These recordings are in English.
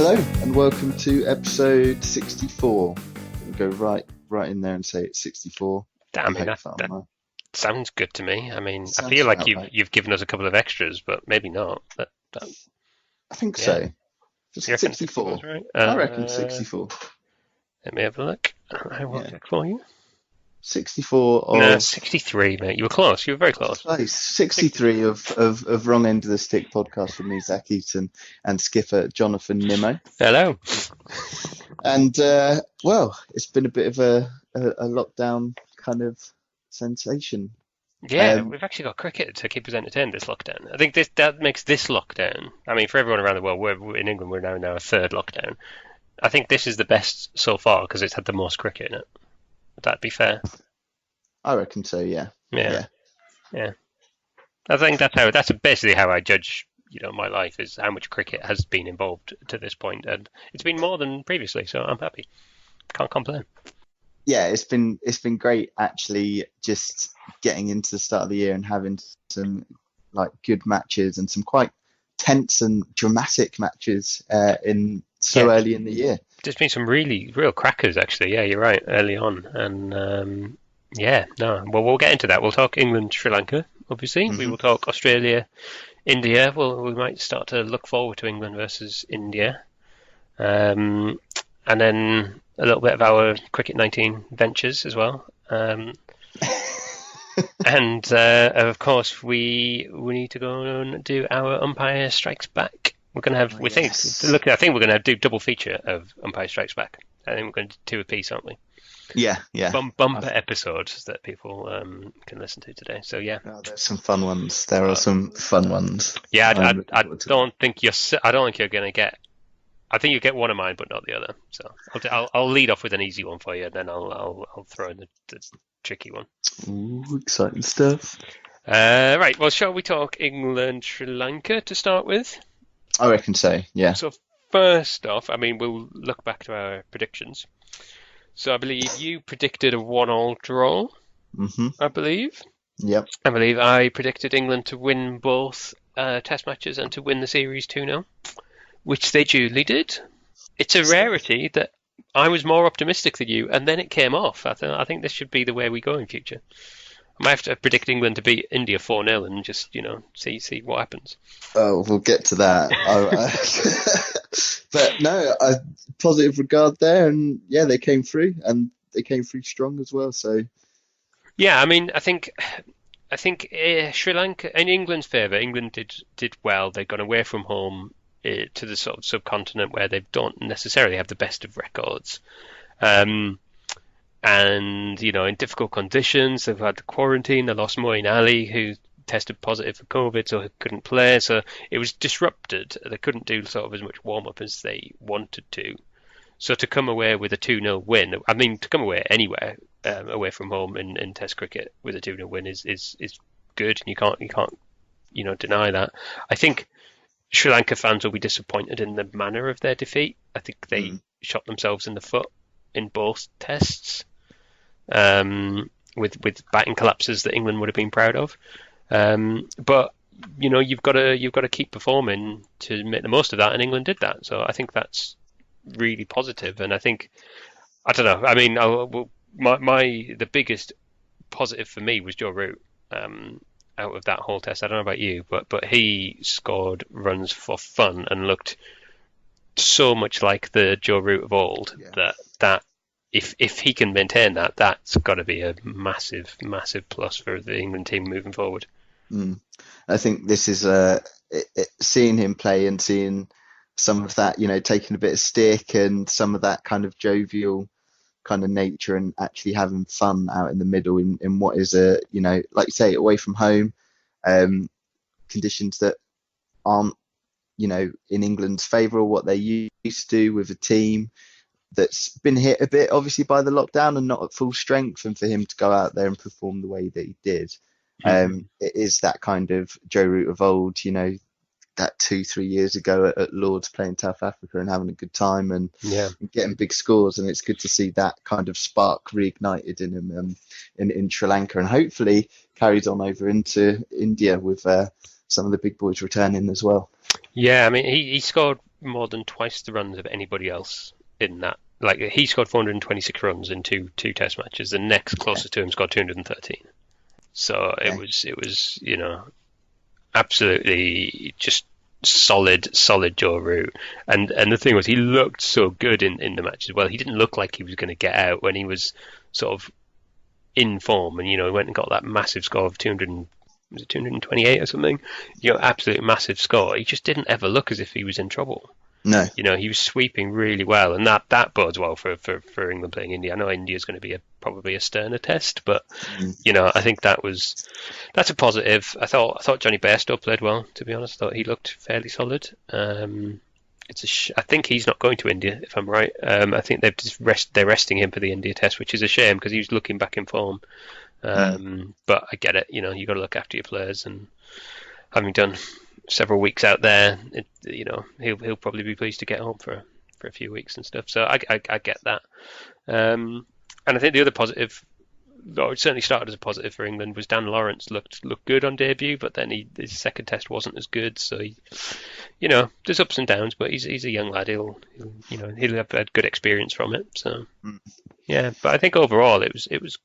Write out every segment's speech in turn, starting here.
Hello and welcome to episode 64. We'll go right in there and say it's 64. I mean, that sounds good to me. I mean, I feel like you've given us a couple of extras, but maybe not. I think so. Just 64. Right? I reckon 64. Let me have a look. I will check for you. 64 of... No, 63, mate. You were close. You were very close. 63 of Wrong End of the Stick podcast from me, Zach Eaton, and skipper Jonathan Nimmo. Hello. And, well, it's been a bit of a lockdown kind of sensation. Yeah, we've actually got cricket to keep us entertained this lockdown. I think that makes this lockdown, I mean, for everyone around the world, we're in England, we're now in our third lockdown. I think this is the best so far because it's had the most cricket in it. Would that be fair? I reckon so, yeah. Yeah. I think that's basically how I judge, my life, is how much cricket has been involved to this point, and it's been more than previously, so I'm happy. Can't complain. Yeah, it's been great actually, just getting into the start of the year and having some good matches and some quite tense and dramatic matches early in the year. There's been some real crackers actually. Yeah, you're right, early on, and well, we'll get into that. We'll talk England, Sri Lanka, obviously. Mm-hmm. We will talk Australia, India. Well, we might start to look forward to England versus India, and then a little bit of our Cricket 19 ventures as well. And of course, we need to go and do our Umpire Strikes Back. We're going to have, I think we're going to do double feature of Umpire Strikes Back. I think we're going to do two a piece, aren't we? Yeah. Bumper episodes that people can listen to today. So yeah, there's some fun ones. There are some fun ones. Yeah, I don't think you're going to get. I think you get one of mine, but not the other. So I'll lead off with an easy one for you, and then I'll throw in the tricky one. Ooh, exciting stuff. Right. Well, shall we talk England, Sri Lanka to start with? I reckon so. Yeah. So first off, I mean, we'll look back to our predictions. So I believe you predicted a 1-1 draw. Mm-hmm. I believe. Yep. I believe I predicted England to win both Test matches and to win the series 2-0, which they duly did. It's a rarity that I was more optimistic than you, and then it came off. I think this should be the way we go in future. I might have to predict England to beat India 4-0 and just, see what happens. Oh, we'll get to that. But no, a positive regard there, and yeah, they came through, and they came through strong as well. So, yeah, I mean, I think Sri Lanka, in England's favour, England did well. They'd gone away from home to the sort of subcontinent where they don't necessarily have the best of records. And, in difficult conditions, they've had the quarantine. They lost Moeen Ali, who tested positive for COVID, so he couldn't play. So it was disrupted. They couldn't do sort of as much warm-up as they wanted to. So to come away with a 2-0 win, I mean, to come away anywhere away from home in Test cricket with a 2-0 win is good, and you can't deny that. I think Sri Lanka fans will be disappointed in the manner of their defeat. I think they shot themselves in the foot in both tests, with batting collapses that England would have been proud of. But you've got to keep performing to make the most of that, and England did that. So I think that's really positive. And I think, I don't know. I mean, the biggest positive for me was Joe Root. Out of that whole test, I don't know about you, but he scored runs for fun and looked so much like the Joe Root of old that if he can maintain that, that's got to be a massive plus for the England team moving forward. I think this is seeing him play and seeing some of that, taking a bit of stick and some of that kind of jovial kind of nature and actually having fun out in the middle in what is like you say, away from home, conditions that aren't, in England's favour, or what they used to do with a team that's been hit a bit obviously by the lockdown and not at full strength, and for him to go out there and perform the way that he did. It is that kind of Joe Root of old, that 2-3 years ago at Lord's playing South Africa and having a good time and getting big scores, and it's good to see that kind of spark reignited in him in Sri Lanka, and hopefully carries on over into India with some of the big boys returning as well. Yeah, I mean he scored more than twice the runs of anybody else in that. Like he scored 426 runs in two test matches. The next Yeah. closest to him scored 213. So Okay. it was absolutely just solid Joe Root. And the thing was, he looked so good in the match as well. He didn't look like he was going to get out when he was sort of in form, and he went and got that massive score of 200. Was it 228 or something? Absolute massive score. He just didn't ever look as if he was in trouble. No. He was sweeping really well, and that bodes well for England playing India. I know India's going to be probably a sterner test, but Mm. I think that's a positive. I thought Johnny Bairstow played well. To be honest, I thought he looked fairly solid. I think he's not going to India, if I'm right. I think they're resting him for the India test, which is a shame because he was looking back in form. But I get it. You got to look after your players, and having done several weeks out there, he'll probably be pleased to get home for a few weeks and stuff. So I get that. And I think the other positive, or it certainly started as a positive for England, was Dan Lawrence looked good on debut, but then his second test wasn't as good. So there's ups and downs, but he's a young lad. He'll have had good experience from it. So Mm. yeah, but I think overall it was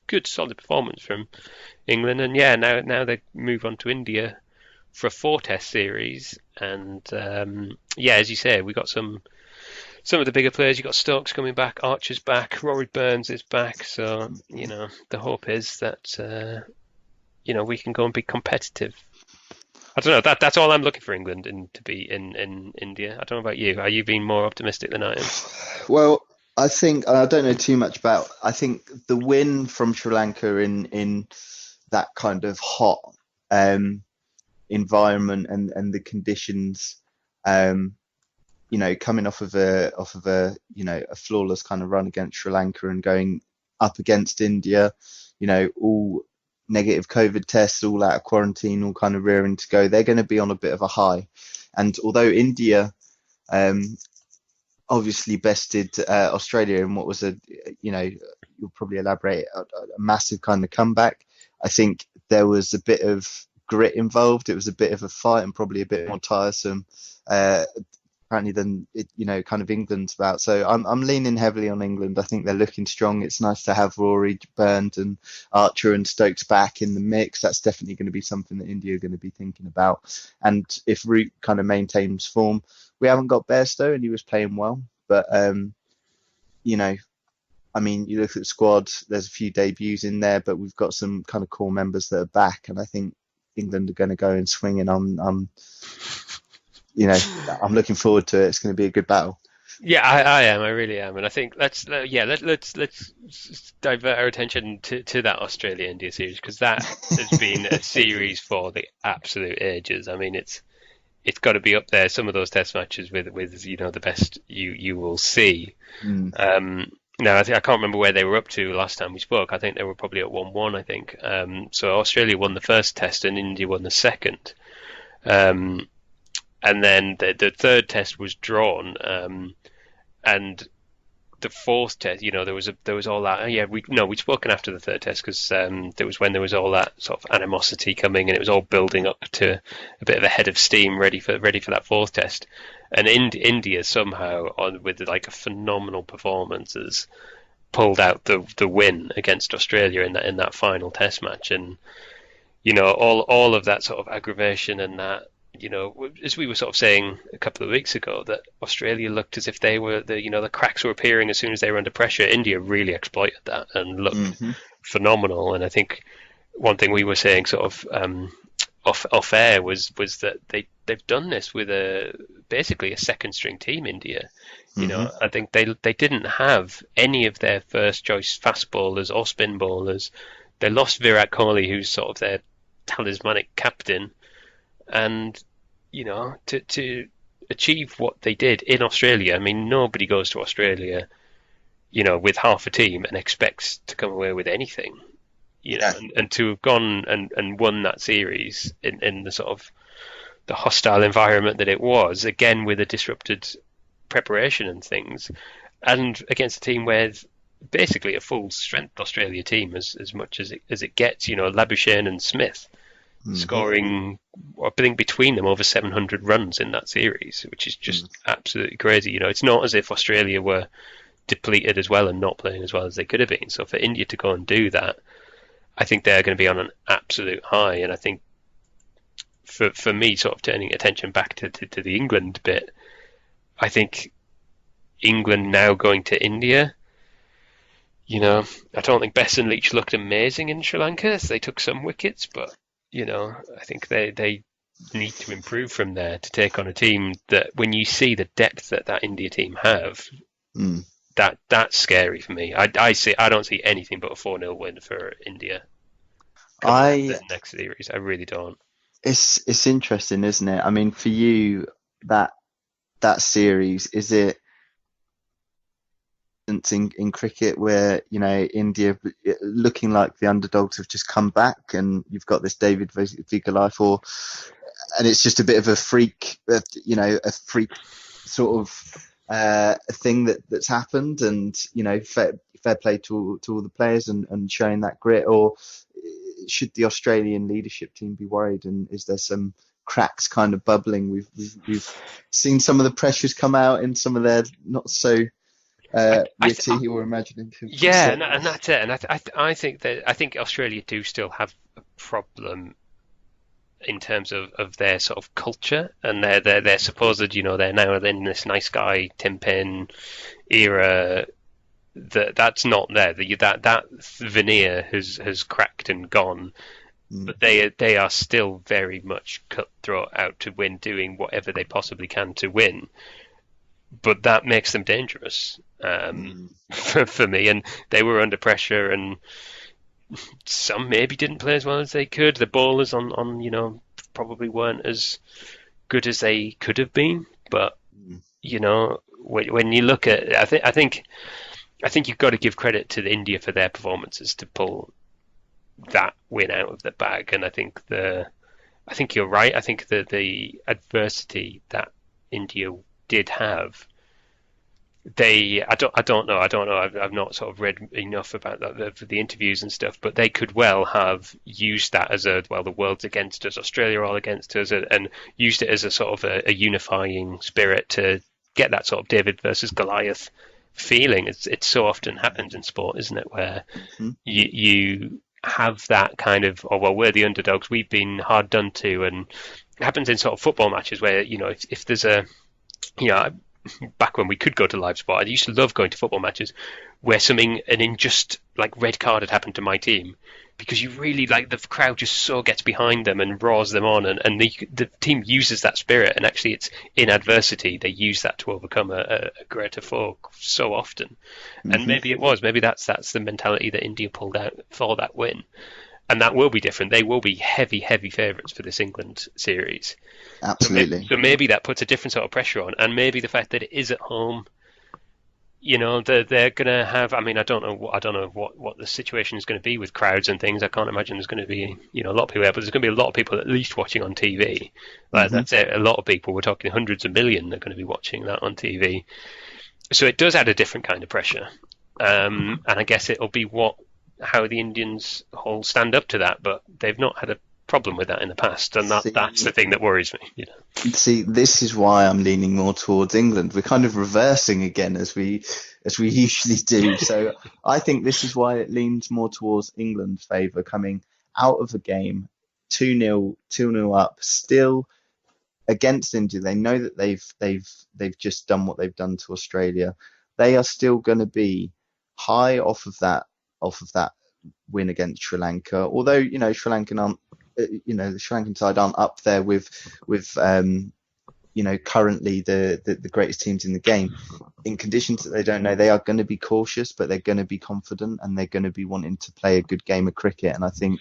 good, solid performance from England. And yeah, now they move on to India for a 4-test series. And yeah, as you say, we got some of the bigger players. You got Stokes coming back, Archer's back, Rory Burns is back. So the hope is that we can go and be competitive. I don't know. That's all I'm looking for England to be in India. I don't know about you. Are you being more optimistic than I am? Well, I think I don't know too much about. I think the win from Sri Lanka in that kind of hot environment and the conditions, coming off of a a flawless kind of run against Sri Lanka and going up against India, all negative COVID tests, all out of quarantine, all kind of rearing to go. They're going to be on a bit of a high, and although India obviously bested Australia in what was you'll probably elaborate, a massive kind of comeback. I think there was a bit of grit involved. It was a bit of a fight and probably a bit more tiresome, apparently, than kind of England's about. So I'm leaning heavily on England. I think they're looking strong. It's nice to have Rory, Burns, and Archer and Stokes back in the mix. That's definitely going to be something that India are going to be thinking about. And if Root kind of maintains form, we haven't got Bairstow, and he was playing well, but I mean, you look at the squad. There's a few debuts in there, but we've got some kind of core members that are back, and I think England are going to go and swing. And I'm looking forward to it. It's going to be a good battle. Yeah, I am. I really am. And I think let's divert our attention to that Australia India series, because that has been a series for the absolute ages. I mean, it's got to be up there. Some of those test matches with the best you will see. Mm. Now I can't remember where they were up to last time we spoke. I think they were probably at 1-1. I think so. Australia won the first test and India won the second. And then the third test was drawn, and the fourth test, there was all that. Yeah, we'd spoken after the third test, because there was all that sort of animosity coming, and it was all building up to a bit of a head of steam, ready for that fourth test. And India somehow, with like a phenomenal performance, has pulled out the win against Australia in that final test match, and all of that sort of aggravation and that. As we were sort of saying a couple of weeks ago, that Australia looked as if they were the cracks were appearing as soon as they were under pressure. India really exploited that and looked phenomenal. And I think one thing we were saying sort of off air was that they've done this with basically a second string team. India, I think they didn't have any of their first choice fast bowlers or spin bowlers. They lost Virat Kohli, who's sort of their talismanic captain. And to achieve what they did in Australia, I mean, nobody goes to Australia, with half a team and expects to come away with anything, Yeah. and to have gone and won that series in the sort of the hostile environment that it was, again with a disrupted preparation and things, and against a team with basically a full strength Australia team as much as it gets, Labuschagne and Smith. Mm, scoring, I think, between them over 700 runs in that series, which is just mm. absolutely crazy. It's not as if Australia were depleted as well and not playing as well as they could have been. So for India to go and do that, I think they're going to be on an absolute high. And I think for me, sort of turning attention back to the England bit, I think England now going to India. I don't think Bess and Leach looked amazing in Sri Lanka. They took some wickets, but I think they need to improve from there to take on a team that, when you see the depth that India team have, Mm. that's scary for me. I don't see anything but a 4-0 win for India coming out of I the next series. I really don't. it's interesting, isn't it? I mean, for you, that that series, is it in cricket where, India looking like the underdogs have just come back and you've got this David v Goliath, or and it's just a bit of a freak, a freak sort of a thing that's happened, and fair play to all the players and showing that grit, or should the Australian leadership team be worried, and is there some cracks kind of bubbling? We've seen some of the pressures come out in some of their not so I, I, witty or imaginative yeah, and statements. that's it. And I think Australia do still have a problem in terms of their sort of culture and their supposed, they're now in this nice guy Tim Pin era. That's not there. That veneer has cracked and gone. Mm, But they are still very much cutthroat, out to win, doing whatever they possibly can to win. But that makes them dangerous, mm, for me. And they were under pressure, and some maybe didn't play as well as they could. The bowlers on probably weren't as good as they could have been. But mm. when you look at, I think you've got to give credit to India for their performances to pull that win out of the bag. And I think you're right. I think that the adversity that India did have, I don't know. I've not sort of read enough about that for the interviews and stuff, but they could well have used that as the world's against us, Australia are all against us, and used it as a sort of a unifying spirit to get that sort of David versus Goliath feeling. It so often happens in sport, isn't it, where Mhm. you have that kind of, oh well, we're the underdogs, we've been hard done to. And it happens in sort of football matches where, if there's you know back when we could go to live sport, I used to love going to football matches where an unjust like red card had happened to my team, because you really, like, the crowd just so gets behind them and roars them on, and the team uses that spirit, and actually it's in adversity they use that to overcome a greater foe so often. And Mhm. maybe that's the mentality that India pulled out for that win, and that will be different. They will be heavy, heavy favourites for this England series. Absolutely. So maybe that puts a different sort of pressure on, and maybe the fact that it is at home, they're going to have. I mean, I don't know what the situation is going to be with crowds and things. I can't imagine there's going to be, a lot of people there, but there's going to be a lot of people at least watching on TV. Like, Hmm. that's it. A lot of people. We're talking hundreds of million are going to be watching that on TV. So it does add a different kind of pressure. And I guess it'll be how the Indians whole stand up to that, but they've not had a problem with that in the past, and that's the See, thing that worries me. this is why I'm leaning more towards England. We're kind of reversing again as we usually do. So I think this is why it leans more towards England's favour, coming out of a game 2-0, 2-0 up, still against India. They know that they've just done what they've done to Australia. They are still going to be high off of that win against Sri Lanka. Although, Sri Lankan aren't, the Sri Lankan side aren't up there with currently the greatest teams in the game. In conditions that they don't know, they are going to be cautious, but they're going to be confident, and they're going to be wanting to play a good game of cricket. And I think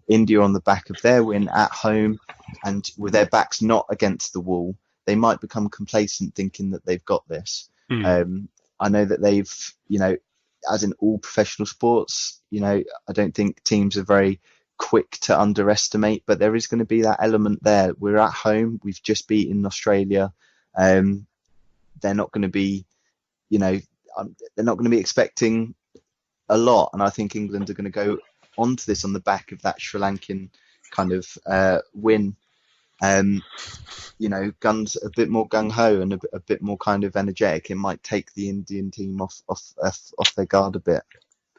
India, on the back of their win at home and with their backs not against the wall, they might become complacent, thinking that they've got this. Mm. Um, I know that as in all professional sports, I don't think teams are very quick to underestimate, but there is going to be that element there. We're at home. We've just beaten Australia. Um, they're not going to be, they're not going to be expecting a lot, and I think England are going to go onto this on the back of that Sri Lankan kind of win. Guns a bit more gung ho and a bit more kind of energetic. It might take the Indian team off their guard a bit.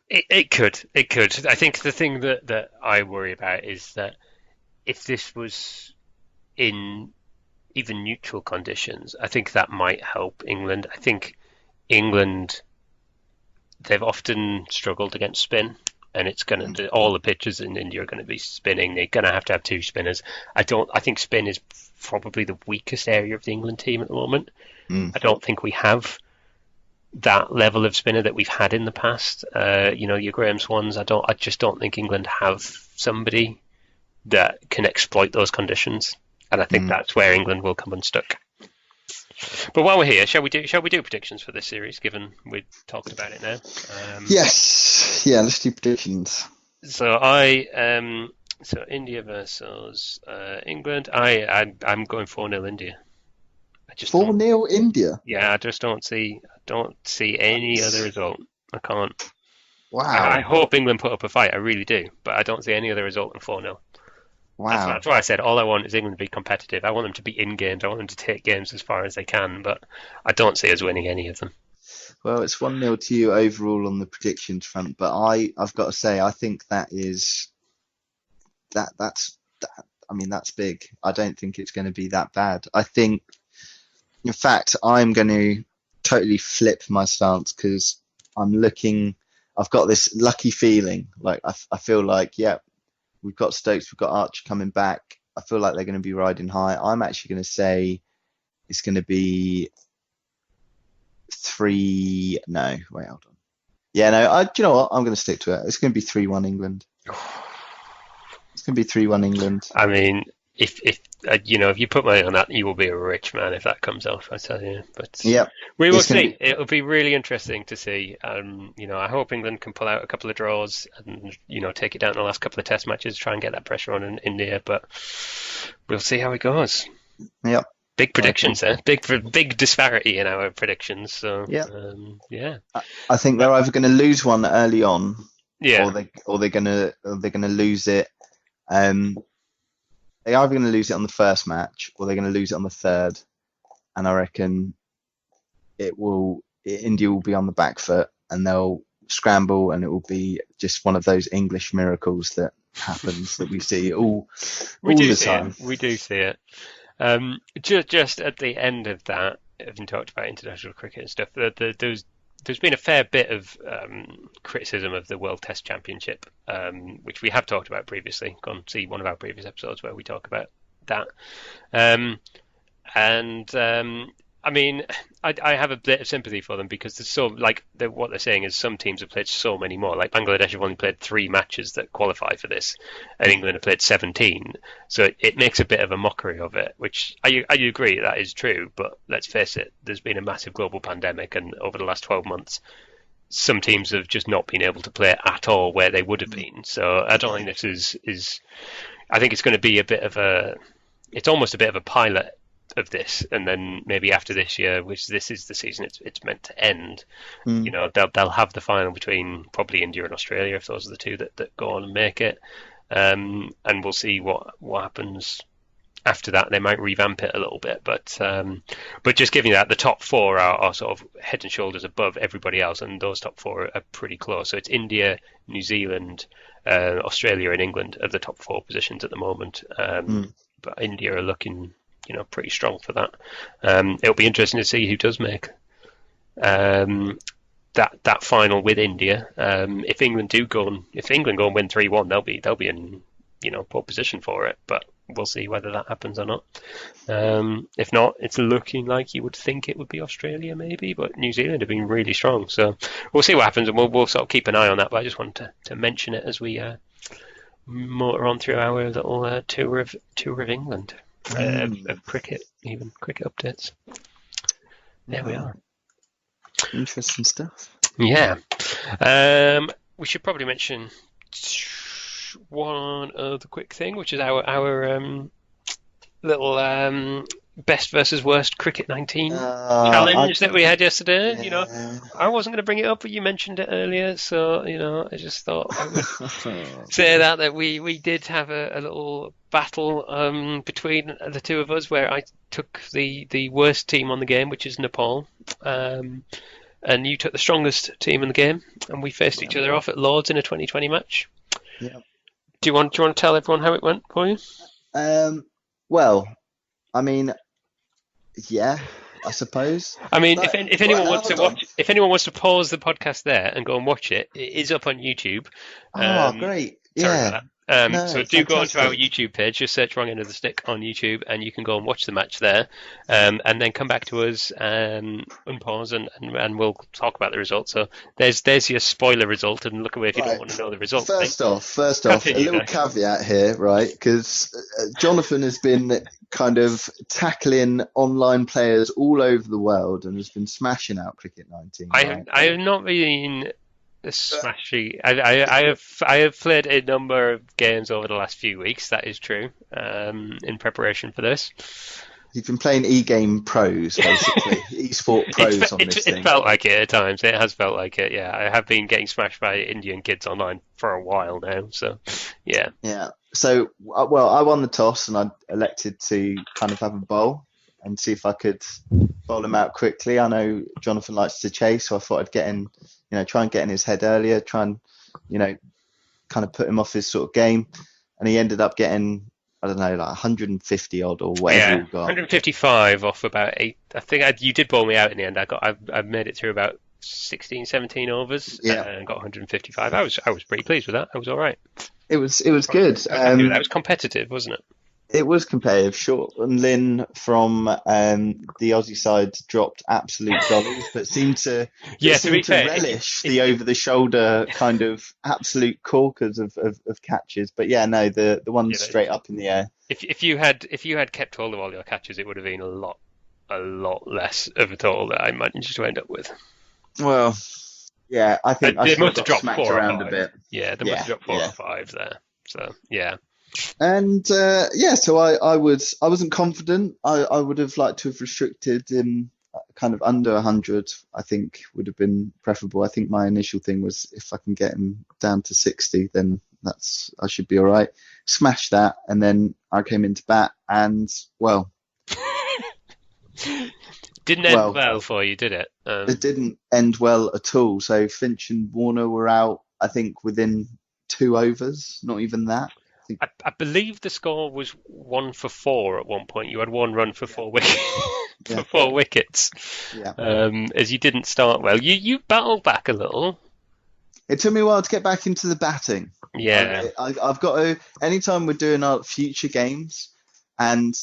It could. I think the thing that I worry about is that if this was in even neutral conditions, I think that might help England. I think England, they've often struggled against spin, and it's going to all the pitches in India are going to be spinning. They're going to have two spinners. I think spin is probably the weakest area of the England team at the moment. I don't think we have that level of spinner that we've had in the past. Your Graham Swans. I just don't think England have somebody that can exploit those conditions, and I think that's where England will come unstuck. But while we're here, shall we do predictions for this series? Given we've talked about it now. Yes, yeah, let's do predictions. So India versus England. I'm going 4-0 India. 4-0 India. Yeah, I just don't see any other result. I can't. Wow. I hope England put up a fight. I really do, but I don't see any other result than 4-0. Wow. That's why I said all I want is England to be competitive. I want them to be in games. I want them to take games as far as they can, but I don't see us winning any of them. Well, it's 1-0 to you overall on the predictions front, but I've got to say I think that's big. I don't think it's going to be that bad. I think, in fact, I'm going to totally flip my stance because I've got this lucky feeling. Like I feel like, yeah, we've got Stokes, we've got Archer coming back. I feel like they're going to be riding high. I'm actually going to say it's going to be 3. No, wait, hold on. Yeah, no, do you know what? I'm going to stick to it. It's going to be 3-1 England. It's going to be 3-1 England. I mean, if you put money on that, you will be a rich man if that comes off, I tell you. But yeah, we will see. It'll be really interesting to see. I hope England can pull out a couple of draws and take it down in the last couple of Test matches, try and get that pressure on in India. But we'll see how it goes. Yep. Big predictions, big disparity in our predictions. So yeah. I think they're either going to lose one early on, or they're going to lose it. They're either going to lose it on the first match or they're going to lose it on the third. And I reckon India will be on the back foot and they'll scramble and it will be just one of those English miracles that happens that we see all the time. We do see it. Just at the end of that, having talked about international cricket and stuff, there's been a fair bit of criticism of the World Test Championship, which we have talked about previously. Go and see one of our previous episodes where we talk about that. I mean, I have a bit of sympathy for them because what they're saying is some teams have played so many more. Like Bangladesh have only played 3 matches that qualify for this, and England have played 17. So it makes a bit of a mockery of it, which I agree that is true. But let's face it, there's been a massive global pandemic, and over the last 12 months, some teams have just not been able to play at all where they would have been. So I don't think this is. I think it's going to be it's almost a bit of a pilot of this, and then maybe after this year, which this is the season it's meant to end, they'll have the final between probably India and Australia if those are the two that go on and make it, and we'll see what happens after that. They might revamp it a little bit, but just giving that, the top 4 are sort of head and shoulders above everybody else, and those top 4 are pretty close. So it's India, New Zealand, Australia and England are the top 4 positions at the moment, but India are looking pretty strong for that. It'll be interesting to see who does make that final with India. If England go and win 3-1, they'll be in pole position for it. But we'll see whether that happens or not. If not, it's looking like you would think it would be Australia maybe, but New Zealand have been really strong. So we'll see what happens, and we'll sort of keep an eye on that. But I just wanted to mention it as we motor on through our little tour of England. Of cricket updates. There we are. Interesting stuff. Yeah. We should probably mention one other quick thing, which is our little best versus worst cricket 19 I challenge that we had yesterday. yeah. I wasn't going to bring it up, but you mentioned it earlier, so I just thought I would say that we did have a little battle between the two of us, where I took the worst team on the game, which is Nepal, and you took the strongest team in the game, and we faced each other off at Lords in a 2020 match. Yeah. Do you want to tell everyone how it went for you? Well, I mean, yeah, I suppose. I mean, Like, if well, anyone wants to hold on. watch, if anyone wants to pause the podcast there and go and watch it, it is up on YouTube. Oh, great. Sorry Yeah. about that. So No, do go onto our fantastic. YouTube page, just search Wrong End of the Stick on YouTube, and you can go and watch the match there, and then come back to us, unpause, and we'll talk about the result. So there's your spoiler result, and look away if you don't Right. want to know the result. First off, a Continue, little guys. caveat here, right? Because Jonathan has been kind of tackling online players all over the world and has been smashing out Cricket 19, right? I have not been smashing. I have played a number of games over the last few weeks. That is true. In preparation for this. He's been playing e-game pros, basically. Esport pros on this It thing. felt like it at times. It has felt like it. Yeah, I have been getting smashed by Indian kids online for a while now. So, yeah. Yeah. So, well, I won the toss and I elected to kind of have a bowl and see if I could bowl him out quickly. I know Jonathan likes to chase, so I thought I'd get in, try and get in his head earlier, try and, kind of put him off his sort of game. And he ended up getting, I don't know, like 150 odd or whatever Yeah, he got. 155 off about eight. I think you did bowl me out in the end. I made it through about 16, 17 overs Yeah. and got 155. I was pretty pleased with that. I was all right. It was good. I was happy with that. It was competitive, wasn't it? It was competitive. Short and Lynn from the Aussie side dropped absolute dollars, but seemed to Yeah, to be fair, relish the over-the-shoulder kind of absolute corkers of catches. But yeah, no, the ones Yeah, straight up in the air. if you had kept hold of all your catches, it would have been a lot less of a total that I managed to end up with. Well, yeah, I think I They sort must of have got dropped smacked 4 or around a 5. bit. Yeah, they must have dropped 4 Yeah. or 5 there. So yeah. And yeah, so I wasn't confident. I would have liked to have restricted him kind of under 100. I think would have been preferable. I think my initial thing was if I can get him down to 60, then I should be all right. Smash that, and then I came into bat, and well, Didn't end well for you, did it? it didn't end well at all. So Finch and Warner were out, I think, within 2 overs. Not even that. I believe the score was 1 for 4 at one point. You had 1 run for 4 Yeah. 4 wickets. Yeah. As you didn't start well. You battled back a little. It took me a while to get back into the batting. Yeah. I've got to, anytime we're doing our future games, and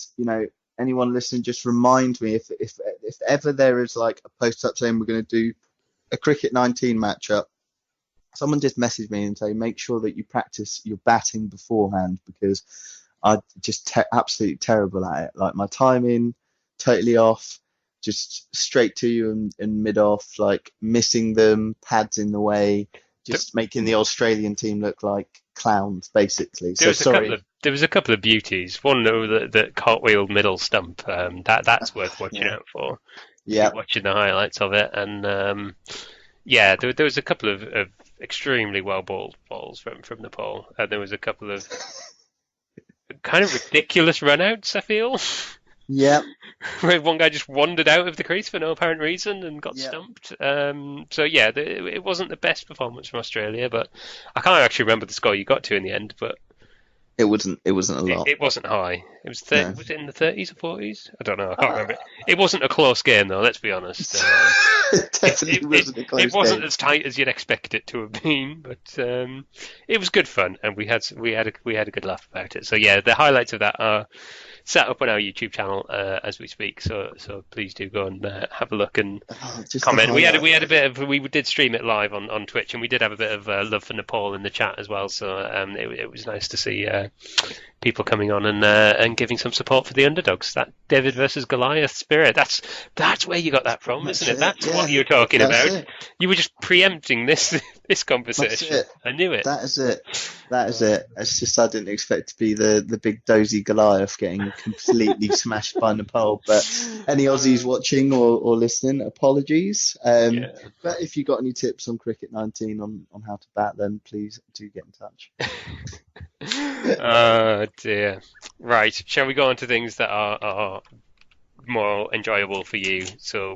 anyone listening, just remind me if ever there is like a post up saying we're going to do a cricket 19 matchup. Someone just message me and say make sure that you practice your batting beforehand, because I'm just absolutely terrible at it. Like my timing totally off, just straight to you and mid off, like missing them, pads in the way, just making the Australian team look like clowns, basically. So sorry. There was a couple of beauties. One that cartwheel middle stump. That's worth watching out for. Yeah. If you're watching the highlights of it, and yeah, there was a couple of extremely well bowled balls from Nepal, and there was a couple of kind of ridiculous runouts, I feel. Yeah. Where one guy just wandered out of the crease for no apparent reason and got Yeah. stumped. So yeah, it wasn't the best performance from Australia, but I can't actually remember the score you got to in the end, but It wasn't a lot. it wasn't high. It was No. was it in the 30s or 40s? I don't know. I can't remember. It wasn't a close game though. Let's be honest. It definitely wasn't a close It wasn't game. as tight as you'd expect it to have been, but it was good fun, and we had a good laugh about it. So yeah, the highlights of that are set up on our YouTube channel as we speak. So please do go and have a look and Just comment. the We had highlight. a bit of we did stream it live on Twitch, and we did have a bit of love for Nepal in the chat as well. So it was nice to see people coming on and giving some support for the underdogs. That David versus Goliath spirit. That's where you got that from, isn't it? That's Yeah, what you're talking that's about. it. You were just preempting this this That's conversation. it. I knew it. That is it. That is Uh, it. It's just I didn't expect to be the big dozy Goliath getting completely smashed by Nepal. But any Aussies uh, watching or listening, apologies. yeah. But if you got any tips on Cricket 19 on how to bat, then please do get in touch. Oh dear. Right. Shall we go on to things that are more enjoyable for you? So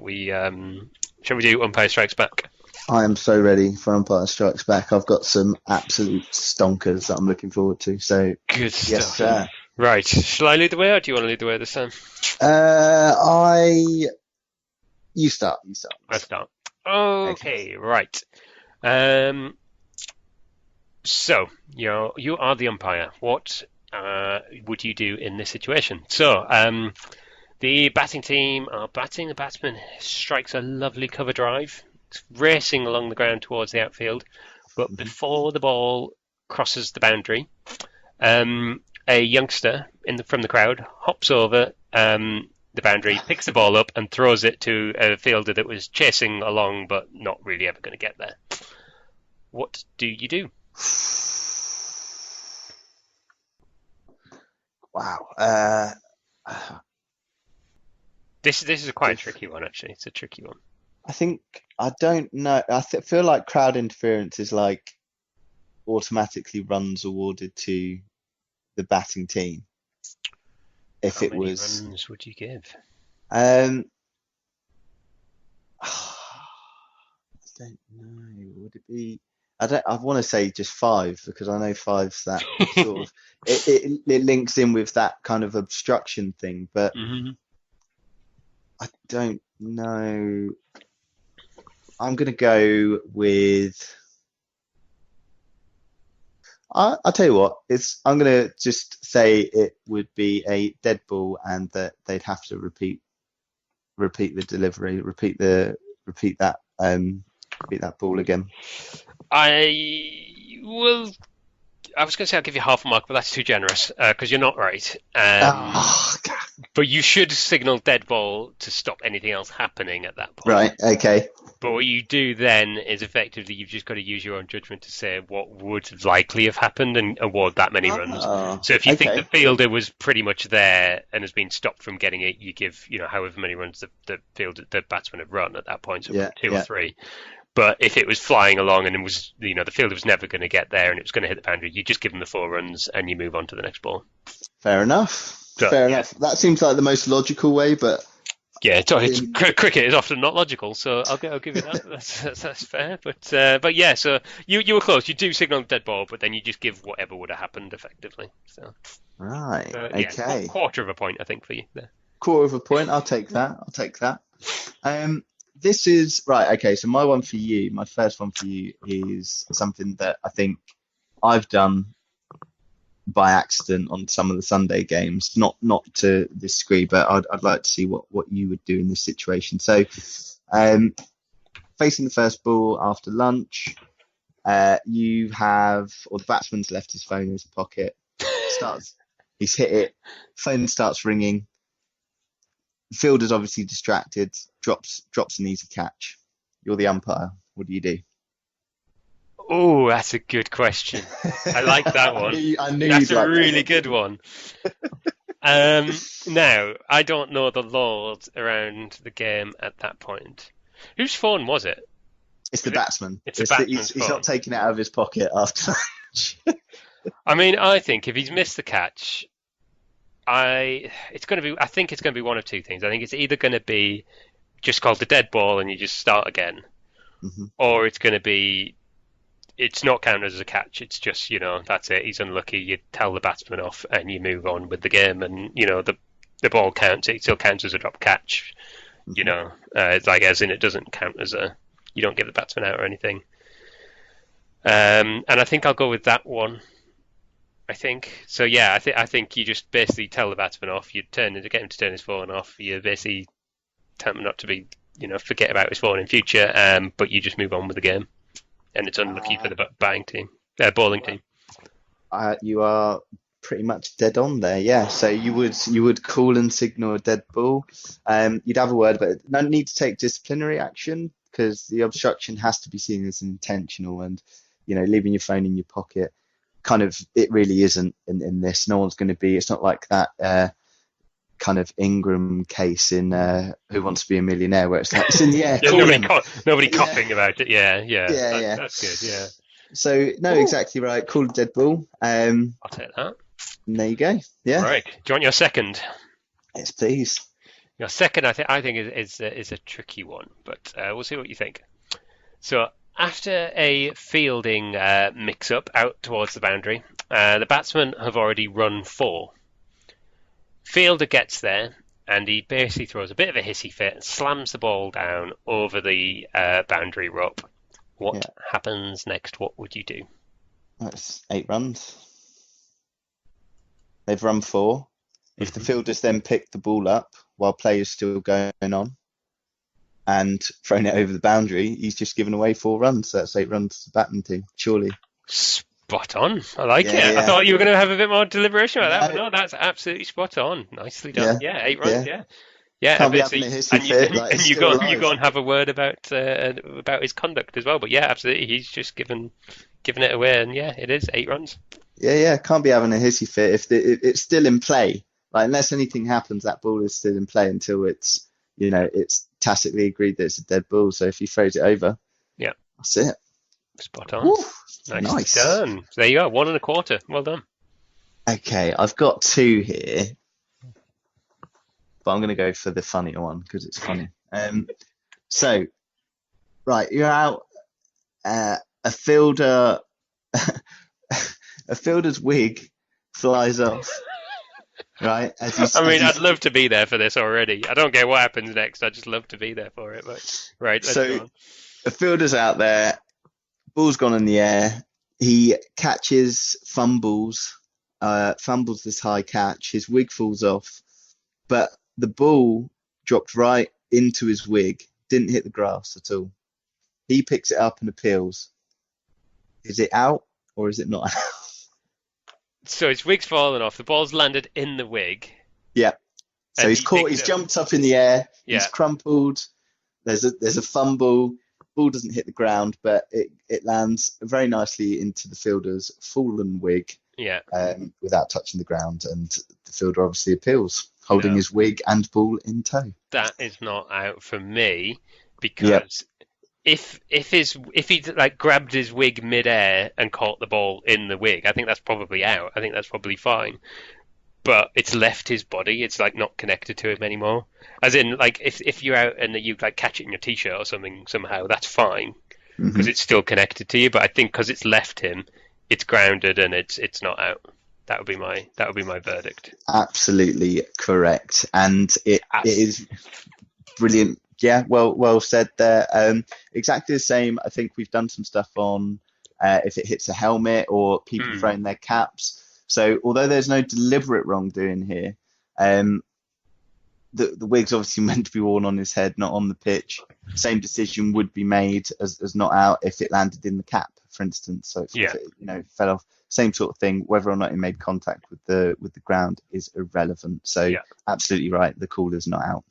shall we do Umpire Strikes Back? I am so ready for Umpire Strikes Back. I've got some absolute stonkers that I'm looking forward to. So Good yes, stuff. sir. Right. Shall I lead the way, or do you want to lead the way this time? I you start. You start. You I start. start. Okay. Okay. Right. Um. So you are the umpire. What would you do in this situation? So the batting team are batting. The batsman strikes a lovely cover drive. It's racing along the ground towards the outfield, but Mhm. before the ball crosses the boundary, a youngster from the crowd hops over the boundary, picks the ball up, and throws it to a fielder that was chasing along, but not really ever going to get there. What do you do? Wow. This is a quite Diff- tricky one, actually. It's a tricky one. I think I don't know. Feel like crowd interference is like automatically runs awarded to the batting team. If How it many was, runs would you give? um, I don't know. Would it be? I don't. I want to say just five because I know five's that sort of. It links in with that kind of obstruction thing, but Hmm. I don't know. I'm gonna go with. I'll tell you what. I'm gonna just say it would be a dead ball, and that they'd have to repeat the delivery, repeat that ball again. I will. I was going to say I'll give you half a mark, but that's too generous because you're not right. Oh, But you should signal dead ball to stop anything else happening at that point. right. Okay. But what you do then is effectively you've just got to use your own judgment to say what would likely have happened and award that many runs. Oh, So if you think the okay. fielder was pretty much there and has been stopped from getting it, you give however many runs the batsman have run at that point, so Yeah. two or Yeah. three. But if it was flying along and it was the fielder was never going to get there and it was going to hit the boundary, you just give them the 4 runs and you move on to the next ball. Fair enough. So Fair yeah, enough. That seems like the most logical way, but yeah, in, cricket is often not logical, so I'll give you that. That's fair. But yeah, so you were close. You do signal dead ball, but then you just give whatever would have happened effectively. So, right. yeah, Okay. quarter of a point I think for you there. Quarter of a point. I'll take that. I'll take that. This is right. Okay. So my one for you, my first one for you is something that I think I've done by accident on some of the Sunday games. Not to this degree, but I'd like to see what you would do in this situation. So, um, facing the first ball after lunch, you have or the batsman's left his phone in his pocket. Starts, he's hit it. Phone starts ringing. The fielder's obviously distracted. Drops an easy catch. You're the umpire. What do you do? Oh, that's a good question. I like that one. I knew That's you'd a like that really one. good one. Now I don't know the laws around the game at that point. Whose phone was it? It's the Was it? batsman. It's the batsman's He's not phone. taking it out of his pocket after lunch. I mean, I think if he's missed the catch, I think it's going to be one of two things. I think it's either going to be just called the dead ball and you just start again, Mhm. or it's not counted as a catch. It's just that's it. He's unlucky. You tell the batsman off and you move on with the game, and the ball counts. It still counts as a drop catch. Mhm. It's like as in it doesn't count as you don't give the batsman out or anything. And I think I'll go with that one. I think so. Yeah, I think you just basically tell the batsman off. You get him to turn his phone off. You basically tell him not to be, forget about his phone in future. But you just move on with the game, and it's unlucky for Uh, the batting team, bowling team. you are pretty much dead on there. Yeah. So you would call and signal a dead ball. You'd have a word, but no need to take disciplinary action because the obstruction has to be seen as intentional, and leaving your phone in your pocket, kind of, it really isn't in this. No one's going to be. It's not like that kind of Ingram case in Who Wants to Be a Millionaire, where it's like it's in the air. Nobody coughing about it. Yeah. That's good. Yeah. So no, exactly right. Call a dead ball. I'll take that. And there you go. Yeah. Right. Do you want your second? Yes, please. Your second, I think is a tricky one, but we'll see what you think. So after a fielding mix-up out towards the boundary, the batsmen have already run 4. Fielder gets there, and he basically throws a bit of a hissy fit and slams the ball down over the boundary rope. What happens next? What would you do? That's 8 runs. They've run 4. If the fielders then pick the ball up while play is still going on and thrown it over the boundary, he's just given away 4 runs. So that's 8 runs to the batting team, surely. Spot on. I like it. I thought you were going to have a bit more deliberation about that, but no, that's absolutely spot on. Nicely done. Yeah, 8 runs. Yeah. Can't be having a hissy fit. And you go and have a word about his conduct as well. But yeah, absolutely, he's just given it away, and it is 8 runs. Yeah. Can't be having a hissy fit if it's still in play. Like, unless anything happens, that ball is still in play until it's tacitly agreed that it's a dead ball. So if he throws it over, that's it. Spot on. Woo, nice done. So there you go, 1 1/4. Well done. Okay, I've got 2 here, but I'm going to go for the funnier one because it's funny. So, right, you're out. A fielder's wig flies off. Right. I'd love to be there for this already. I don't care what happens next. I just love to be there for it. But right. Let's go on. A fielder's out there. Ball's gone in the air. He fumbles this high catch. His wig falls off, but the ball dropped right into his wig. Didn't hit the grass at all. He picks it up and appeals. Is it out or is it not out? So his wig's fallen off. The ball's landed in the wig. Yeah. So he's caught. He's jumped up in the air. Yeah. He's crumpled. There's a fumble. Ball doesn't hit the ground, but it lands very nicely into the fielder's fallen wig. Yeah. Without touching the ground, and the fielder obviously appeals, holding his wig and ball in tow. That is not out for me, because if he like grabbed his wig midair and caught the ball in the wig, I think that's probably out. I think that's probably fine. But it's left his body. It's like not connected to him anymore. As in, like if you're out and you like catch it in your t-shirt or something somehow, that's fine because it's still connected to you. But I think because it's left him, it's grounded and it's not out. That would be my verdict. Absolutely correct, and it is brilliant. Yeah, well said there. Exactly the same. I think we've done some stuff on if it hits a helmet or people throwing their caps. So although there's no deliberate wrongdoing here, the wig's obviously meant to be worn on his head, not on the pitch. Same decision would be made as not out if it landed in the cap, for instance. So if it fell off, same sort of thing. Whether or not it made contact with the ground is irrelevant. So absolutely right. The call is not out.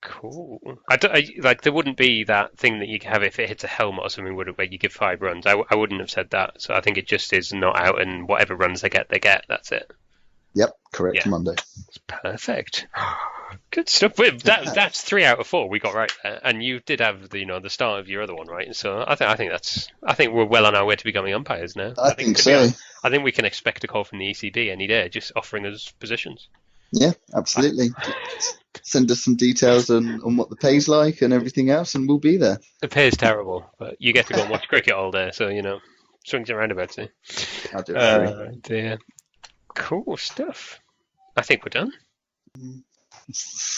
Cool. There wouldn't be that thing that you can have if it hits a helmet or something, would it, where you give 5 runs? I wouldn't have said that. So I think it just is not out, and whatever runs they get. That's it. Yep, correct, Monday. Perfect. Good stuff. That's 3 out of 4 we got right there, and you did have the start of your other one right. So I think we're well on our way to becoming umpires now. I think so. I think we can expect a call from the ECB any day, just offering us positions. Yeah, absolutely. Send us some details on what the pay's like and everything else, and we'll be there. The pay's terrible, but you get to go and watch cricket all day, so swings and roundabouts. I'll do it. Yeah. Cool stuff. I think we're done.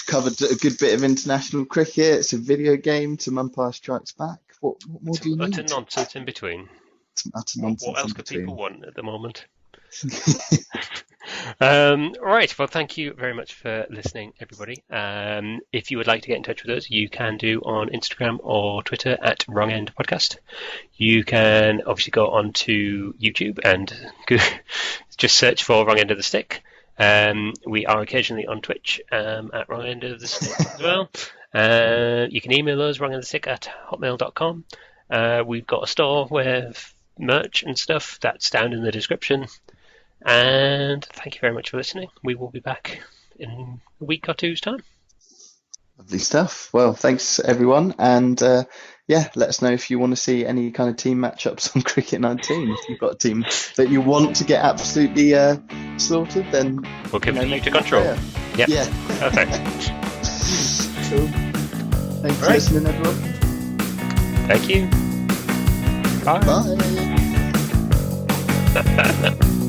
Covered a good bit of international cricket. It's a video game. Some Umpire Strikes Back. What more do you need? Utter nonsense in between. Some utter nonsense. What else could people want at the moment? Right. Well, thank you very much for listening, everybody. If you would like to get in touch with us, you can do on Instagram or Twitter at Wrong End Podcast. You can obviously go on to YouTube and just search for Wrong End of the Stick. We are occasionally on Twitch at Wrong End of the Stick as well. You can email us wrongendofthestick@hotmail.com. We've got a store with merch and stuff that's down in the description. And thank you very much for listening. We will be back in a week or two's time. Lovely stuff. Well, thanks everyone, and let us know if you want to see any kind of team matchups on Cricket 19. If you've got a team that you want to get absolutely slaughtered, then we'll give you to control. Yep. Yeah, perfect. Cool. Thanks for listening, everyone. Thank you. Bye. Bye.